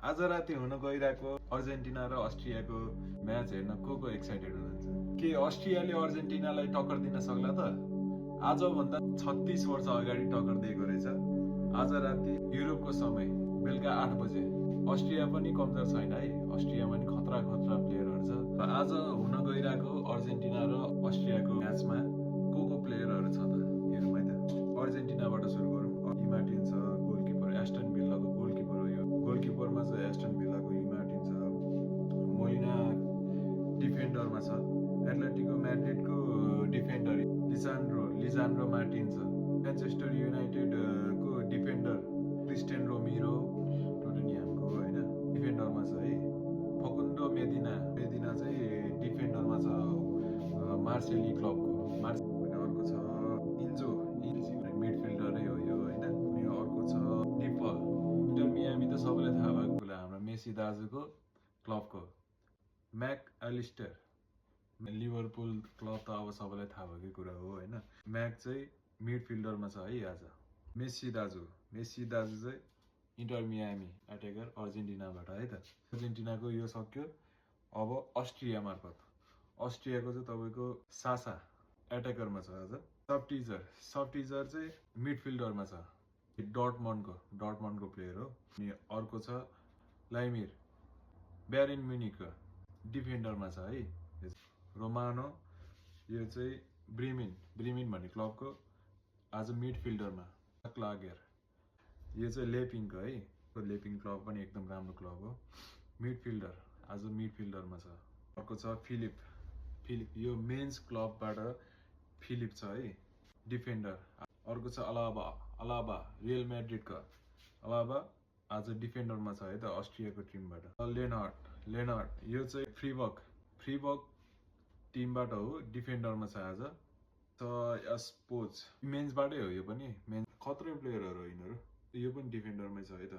आज राति हुन गइरहेको अर्जेन्टिना र अस्ट्रियाको म्याच हेर्न को एक्साइटेड हुनुहुन्छ? के अस्ट्रियाले अर्जेन्टिनालाई टक्कर दिन सक्ला त? आजभन्दा 36 वर्ष अगाडि टक्कर दिएको रहेछ। आज राति युरोपको समय बेलुका 8 बजे अस्ट्रिया पनि कमजोर छैन है। अस्ट्रियामा पनि खतरा प्लेयरहरू छ। र आज हुन गइरहेको अर्जेन्टिना र अस्ट्रियाको म्याचमा को प्लेयरहरू छ त हेरौँ है त। अर्जेन्टिनाबाट सुरु गरौँ। इमार्टिन छ गोलकिपर, एस्टन भिल्लाको गोलकिपर हो यो। गोलकिपरमा चाहिँ एस्टन भिल्लाको इमार्टिन छ। मोलिना डिफेन्डरमा छ। एटलेटिको म्याड्रिडको डिफेन्डर लिजान्ड्रो मार्टिन छ। म्यान्चेस्टर युनाइटेडको डिफेन्डर क्रिस्टियन रोमिरो टोटेनियामको हैन डिफेन्डरमा छ है। फकुन्डो मेदिना चाहिँ डिफेन्डरमा छ मार्सेली क्लबको। अर्को छ इन्जो मिडफिल्डरै हो यो हैन। अनि अर्को छ निपल। इन्टर मियामी त सबैलाई थाहा भएको कुरा, हाम्रो मेसी दाजुको क्लबको। म्याक एलिस्टर लिभरपुल क्लब त अब सबैलाई थाहा भएकै कुरा हो हैन। म्याक चाहिँ मिडफिल्डरमा छ है आज। मेसी दाजु चाहिँ इन्टर मियामी अट्याकर अर्जेन्टिनाबाट है त। अर्जेन्टिनाको यो सक्यो। अब अस्ट्रिया मार्फत अस्ट्रियाको चाहिँ तपाईँको सासा एट्याकरमा छ आज। सफ्टिजर चाहिँ मिडफिल्डरमा छ। डर्टमन्डको प्लेयर हो। अनि अर्को छ लाइमिर ब्यारिन म्युनिकको डिफेन्डरमा छ है। रोमानो यो चाहिँ ब्रिमिन भन्ने क्लबको आज मिडफिल्डरमा। क्लागेर यो चाहिँ लेपिङको है। लेपिङ क्लब पनि एकदम राम्रो क्लब हो। मिडफिल्डर आज मिडफिल्डरमा छ। अर्को छ फिलिप यो मेन्स क्लबबाट फिलिप छ है डिफेन्डर। अर्को छ अलाबा रियल म्याड्रिडको अलाबा आज डिफेन्डरमा छ है त अस्ट्रियाको टिमबाट। लेनार्ड यो चाहिँ फ्रीबर्ग टिमबाट हो, डिफेन्डरमा छ आज। स्पोर्ट्स मेन्सबाटै हो यो पनि। खतरा प्लेयरहरू हो यिनीहरू। यो पनि डिफेन्डरमै छ है त।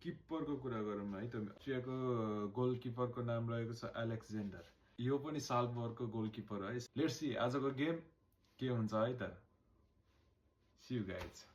किपरको कुरा गरौँ है त। अस्ट्रियाको गोलकिपरको नाम रहेको छ एलेक्जेन्डर। यो पनि साल्जबर्गको गोलकिपर है। लेट्स सी आजको गेम के हुन्छ है त। See you guys.